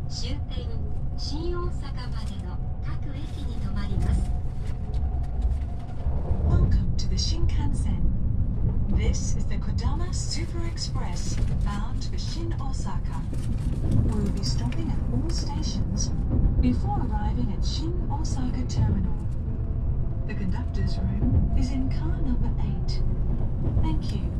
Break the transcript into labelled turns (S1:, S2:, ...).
S1: 終点新大阪までの各駅に停まります。
S2: Welcome to the Shinkansen. This is the Kodama Super Express bound for Shin Osaka. We will be stopping at all stations before arriving at Shin Osaka Terminal. The conductor's room is in car number 8. Thank you.